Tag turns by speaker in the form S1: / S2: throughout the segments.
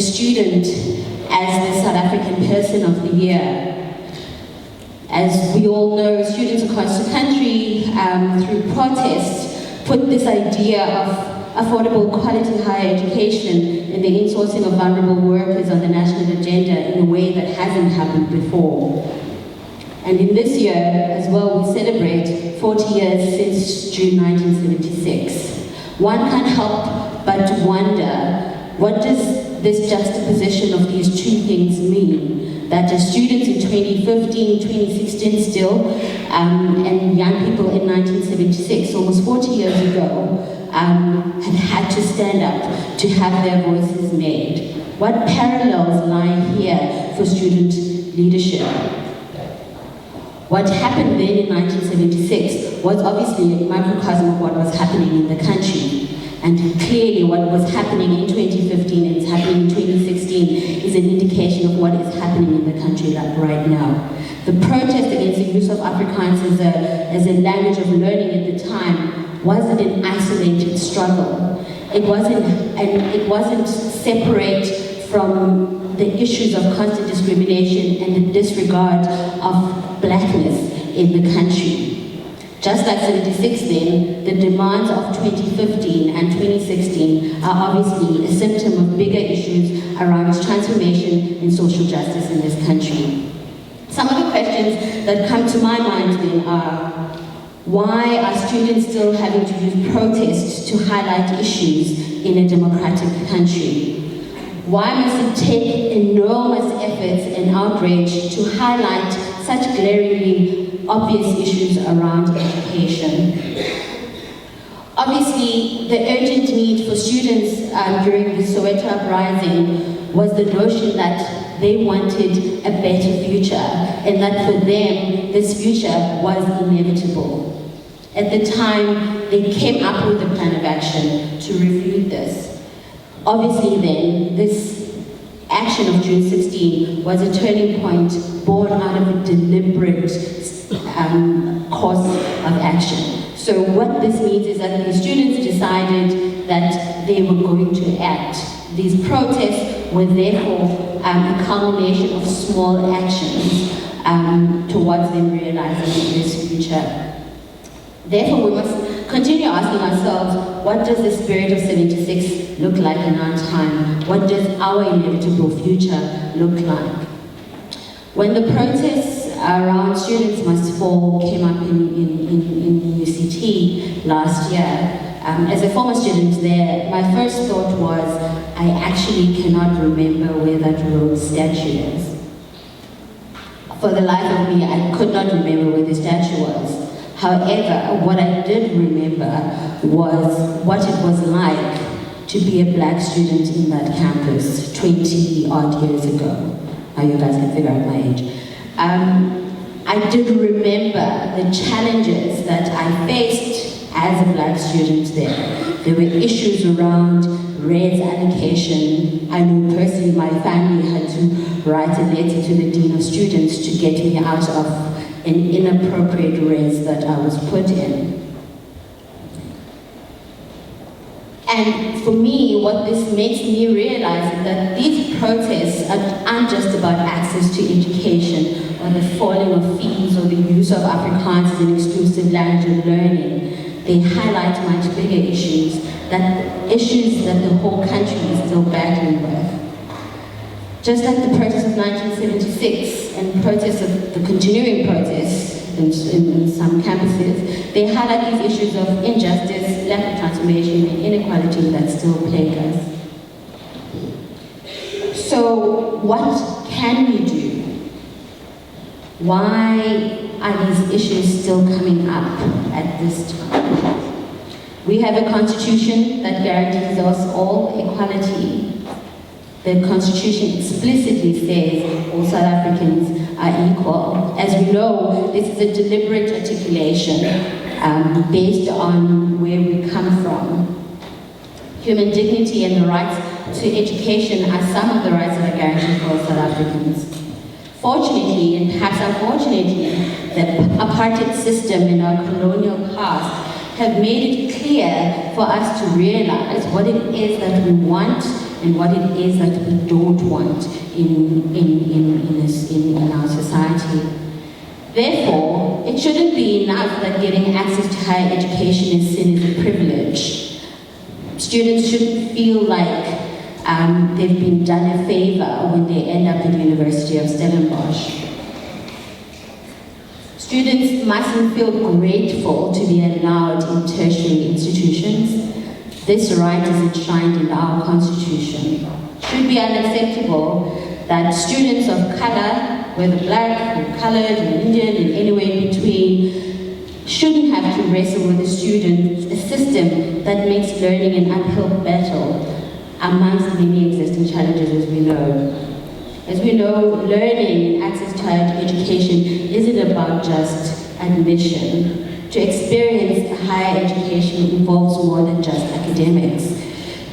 S1: student as the South African Person of the Year. As we all know, students across the country, through protests, put this idea of affordable quality higher education and the insourcing of vulnerable workers on the national agenda in a way that hasn't happened before. And in this year as well, we celebrate 40 years since June 1976. One can't help but wonder, what does this juxtaposition of these two things mean? That the students in 2015, 2016 still, and young people in 1976, almost 40 years ago, had to stand up to have their voices made. What parallels lie here for student leadership? What happened then in 1976 was obviously a microcosm of what was happening in the country. And clearly what was happening in 2015 and is happening in 2016 is an indication of what is happening in the country right now. The protest against the use of Afrikaans as a language of learning at the time wasn't an isolated struggle. It wasn't separate from the issues of constant discrimination and the disregard of blackness in the country. Just like 76 then, the demands of 2015 and 2016 are obviously a symptom of bigger issues around transformation in social justice in this country. Some of the questions that come to my mind then are, why are students still having to use protests to highlight issues in a democratic country? Why must it take enormous efforts and outrage to highlight such glaringly obvious issues around education? Obviously, the urgent need for students during the Soweto uprising was the notion that they wanted a better future and that for them, this future was inevitable. At the time, they came up with a plan of action to refute this. Obviously then, this action of June 16 was a turning point born out of a deliberate course of action. So what this means is that the students decided that they were going to act. These protests were therefore a culmination of small actions towards them realizing this future. Therefore, we must continue asking ourselves, what does the spirit of 76 look like in our time? What does our inevitable future look like? When the protests around Students Must Fall came up in UCT last year, as a former student there, my first thought was, I actually cannot remember where that Rhodes statue is. For the life of me, I could not remember where the statue was. However, what I did remember was what it was like to be a black student in that campus 20 odd years ago. Now you guys can figure out my age. I did remember the challenges that I faced as a black student there. There were issues around REDS allocation. I know personally my family had to write a letter to the Dean of Students to get me out of an inappropriate REDS that I was put in. And for me, what this makes me realize is that these protests aren't just about access to education or the falling of fees or the use of Afrikaans as an exclusive language of learning. They highlight much bigger issues that the whole country is still battling with. Just like the protests of 1976 and protests of the continuing protests in some campuses, they highlight these issues of injustice, lack of transformation, and inequality that still plague us. So what can we do? Why are these issues still coming up at this time? We have a constitution that guarantees us all equality. The Constitution explicitly says all South Africans are equal. As we know, this is a deliberate articulation based on where we come from. Human dignity and the rights to education are some of the rights that are guaranteed for all South Africans. Fortunately, and perhaps unfortunately, the apartheid system in our colonial past have made it clear for us to realize what it is that we want and what it is that we don't want in our society. Therefore, it shouldn't be enough that getting access to higher education is seen as a privilege. Students shouldn't feel like they've been done a favor when they end up at the University of Stellenbosch. Students mustn't feel grateful to be allowed in tertiary institutions. This right is enshrined in our constitution. It should be unacceptable that students of color, whether black or colored or Indian and anywhere in between, shouldn't have to wrestle with a system that makes learning an uphill battle amongst the many existing challenges as we know. As we know, learning and access to higher education isn't about just admission. To experience higher education involves more than just academics.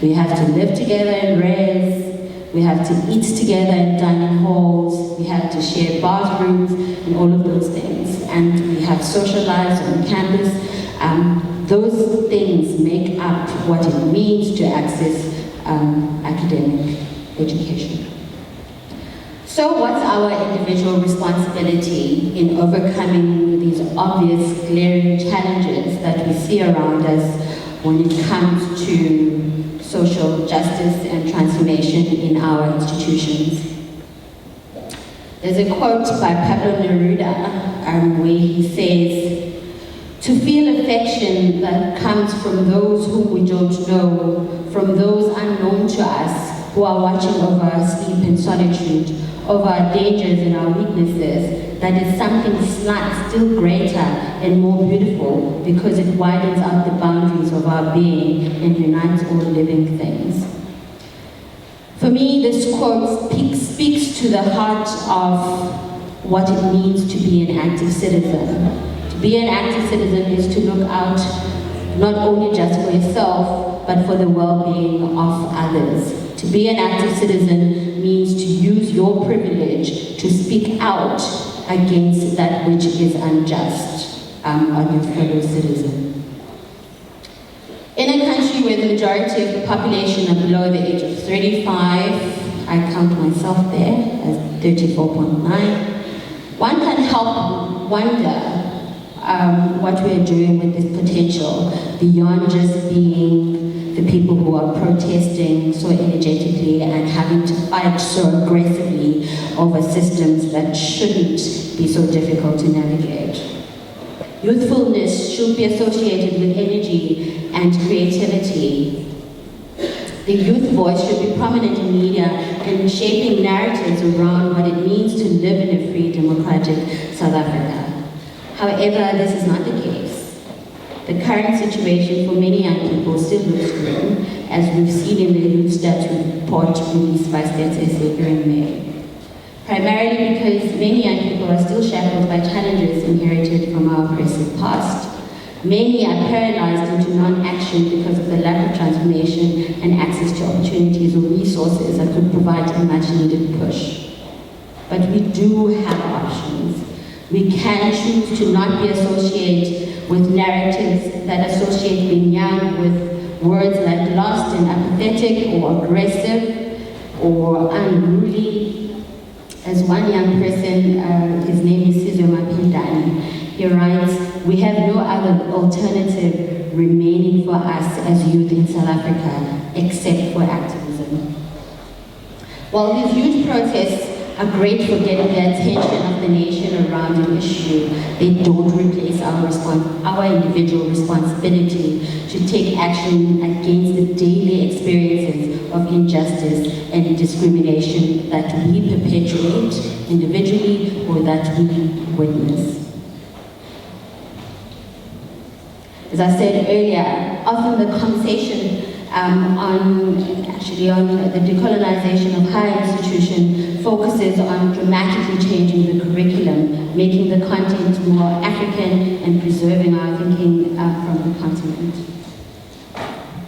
S1: We have to live together in res, we have to eat together in dining halls, we have to share bathrooms and all of those things. And we have social lives on campus. Those things make up what it means to access academic education. So what's our individual responsibility in overcoming these obvious glaring challenges that we see around us when it comes to social justice and transformation in our institutions? There's a quote by Pablo Neruda where he says, "To feel affection that comes from those whom we don't know, from those unknown to us, who are watching over our sleep in solitude, over our dangers and our weaknesses, that is something still greater and more beautiful because it widens out the boundaries of our being and unites all living things." For me, this quote speaks to the heart of what it means to be an active citizen. To be an active citizen is to look out not only just for yourself, but for the well-being of others. To be an active citizen means to use your privilege to speak out against that which is unjust on your fellow citizen. In a country where the majority of the population are below the age of 35, I count myself there as 34.9, one can help wonder what we're doing with this potential beyond just being the people who are protesting so energetically and having to fight so aggressively over systems that shouldn't be so difficult to navigate. Youthfulness should be associated with energy and creativity. The youth voice should be prominent in media and shaping narratives around what it means to live in a free, democratic South Africa. However, this is not the case. The current situation for many young people still looks grim, as we've seen in the Youth Stats report released by Stats SA during May. Primarily because many young people are still shackled by challenges inherited from our oppressive past. Many are paralyzed into non-action because of the lack of transformation and access to opportunities or resources that could provide a much-needed push. But we do have options. We can choose to not be associated with narratives that associate being young with words like lost and apathetic or aggressive or unruly. As one young person, his name is Sizwe Mapindani, he writes, "We have no other alternative remaining for us as youth in South Africa except for activism." While these youth protests are great for getting the attention of the nation around an issue, they don't replace our individual responsibility to take action against the daily experiences of injustice and discrimination that we perpetuate individually or that we witness. As I said earlier, often the conversation on the decolonization of higher institutions focuses on dramatically changing the curriculum, making the content more African and preserving our thinking from the continent.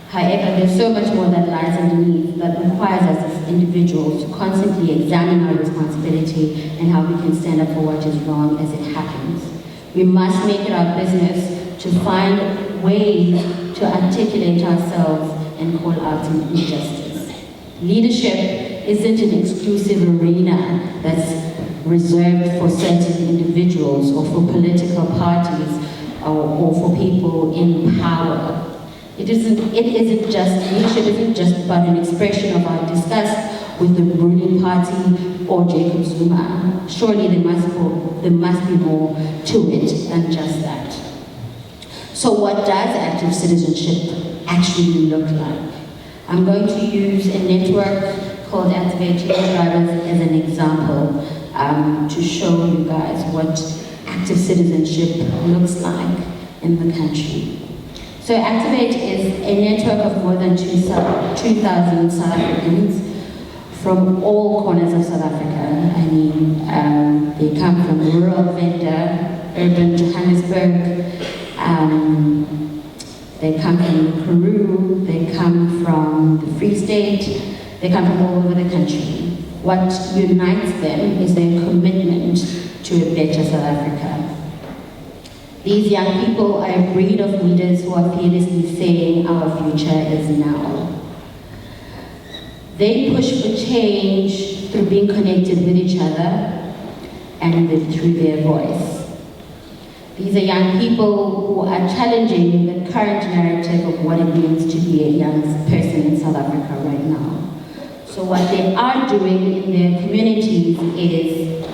S1: However, there's so much more that lies underneath that requires us as individuals to constantly examine our responsibility and how we can stand up for what is wrong as it happens. We must make it our business to find ways to articulate ourselves and call out injustice. Leadership isn't an exclusive arena that's reserved for certain individuals or for political parties or for people in power. Leadership isn't just about an expression of our disgust with the ruling party or Jacob Zuma. Surely there must be more to it than just that. So what does active citizenship actually look like? I'm going to use a network called Activate Drivers as an example to show you guys what active citizenship looks like in the country. So Activate is a network of more than 2,000 South Africans from all corners of South Africa. I mean, they come from rural Venda, urban Johannesburg, they come from Karoo, they come from the Free State, they come from all over the country. What unites them is their commitment to a better South Africa. These young people are a breed of leaders who are fearlessly saying our future is now. They push for change through being connected with each other and through their voice. These are young people who are challenging the current narrative of what it means to be a young person in South Africa right now. So what they are doing in their communities is,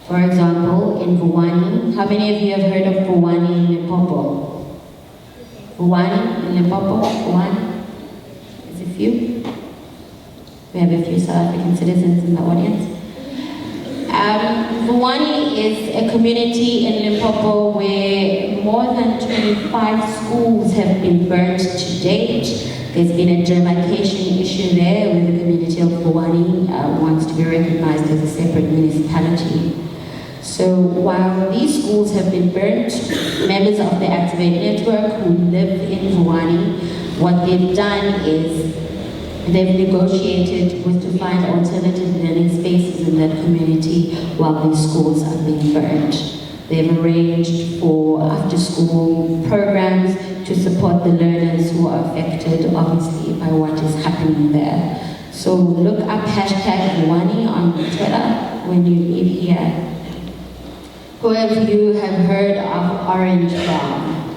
S1: for example, in Vuwani. How many of you have heard of Vuwani in Limpopo? Vuwani in Limpopo? Vuwani? There's a few. We have a few South African citizens in the audience. Vuwani is a community in Limpopo where more than 25 schools have been burnt to date. There's been a demarcation issue there where the community of Vuwani wants to be recognized as a separate municipality. So while these schools have been burnt, members of the Activate network who live in Vuwani, what they've done is they've negotiated to find alternative learning spaces in that community while these schools are being burned. They've arranged for after-school programs to support the learners who are affected, obviously, by what is happening there. So look up #Vuwani on Twitter when you leave here. Who of you have heard of Orange Farm?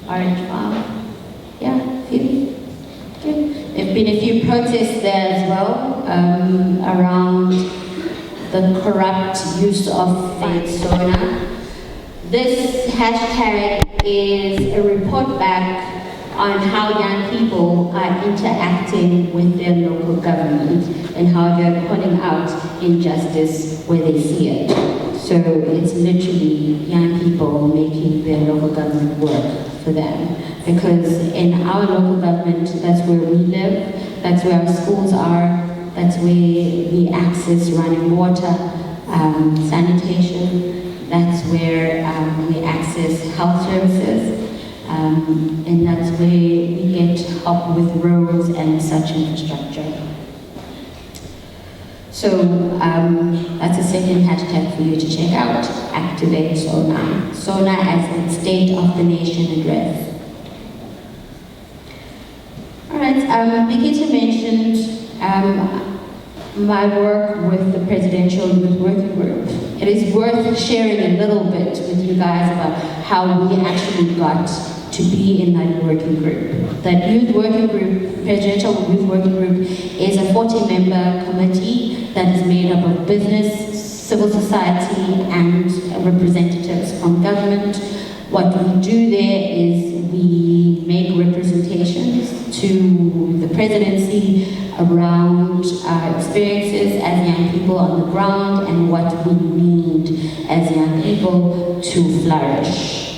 S1: Orange Farm? Yeah, few? Good. There have been a few protests there as well around the corrupt use of fake sonar. This hashtag is a report back on how young people are interacting with their local government and how they're calling out injustice where they see it. So it's literally young people making their local government work for them. Because in our local government, that's where we live, that's where our schools are, that's where we access running water, sanitation, that's where we access health services, and that's where we get help with roads and such infrastructure. So that's a second hashtag for you to check out, Activate SONA. SONA as the State of the Nation address. All right, Nikita mentioned my work with the Presidential Youth Working Group. It is worth sharing a little bit with you guys about how we actually got to be in that working group. That youth working group, Presidential Youth Working Group, is a 40-member committee that is made up of business, civil society, and representatives from government. What we do there is we make representations to the presidency around our experiences as young people on the ground and what we need as young people to flourish.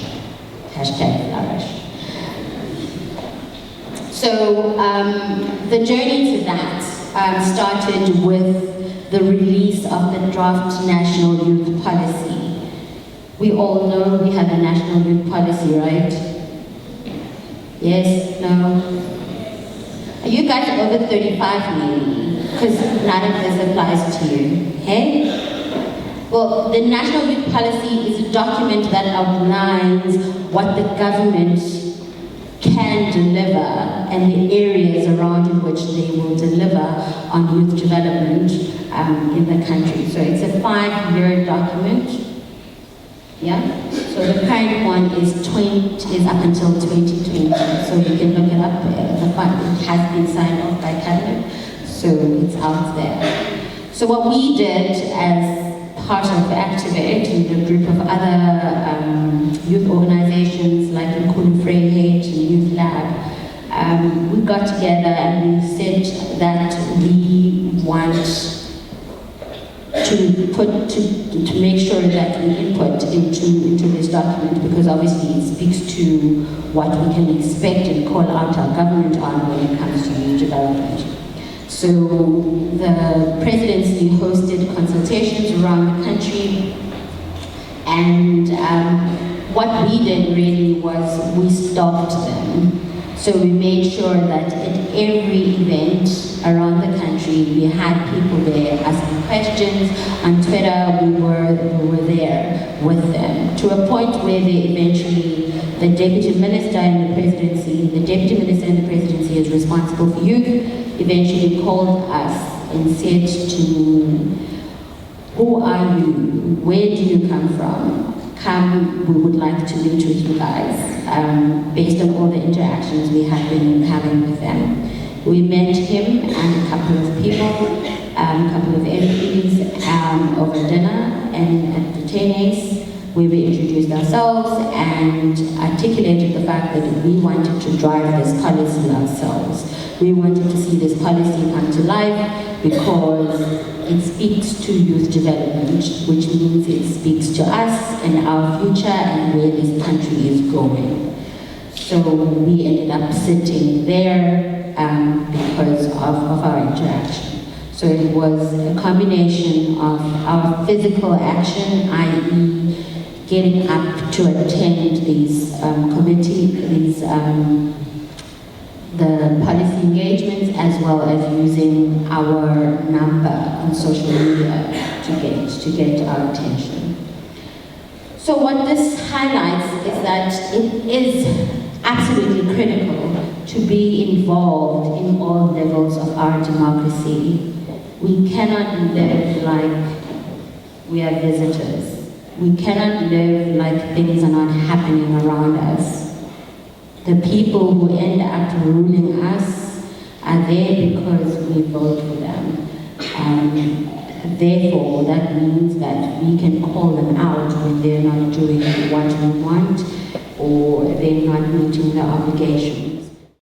S1: #flourish. So the journey to that started with the release of the draft National Youth Policy. We all know we have a National Youth Policy, right? Yes? No? Are you guys over 35 maybe? Because none of this applies to you. Hey? Well, the National Youth Policy is a document that outlines what the government can can deliver and the areas around in which they will deliver on youth development in the country. So it's a 5-year document. Yeah. So the current one is up until 2020. So you can look it up. The fund has been signed off by cabinet, so it's out there. So what we did as part of Activate and a group of other youth organizations like Nkulu Freiheit and Youth Lab, we got together and we said that we want to make sure that we input into this document, because obviously it speaks to what we can expect and call out our government on when it comes to youth development. So the presidency hosted consultations around the country, and what we did really was we stopped them. So we made sure that at every event around the country, we had people there asking questions. On Twitter, we were there with them, to a point where they eventually, the deputy minister in the presidency is responsible for youth, eventually called us and said to me, "Who are you? Where do you come from? Come, we would like to meet with you guys," based on all the interactions we had been having with them. We met him and a couple of people, a couple of MPs over dinner and at the tennis, where we introduced ourselves and articulated the fact that we wanted to drive this policy ourselves. We wanted to see this policy come to life because it speaks to youth development, which means it speaks to us and our future and where this country is going. So we ended up sitting there because of our interaction. So it was a combination of our physical action, i.e. getting up to attend these the policy engagements, as well as using our number on social media to get our attention. So what this highlights is that it is absolutely critical to be involved in all levels of our democracy. We cannot live like we are visitors. We cannot live like things are not happening around us. The people who end up ruling us are there because we vote for them. Therefore, that means that we can call them out when they're not doing what we want or they're not meeting their obligations.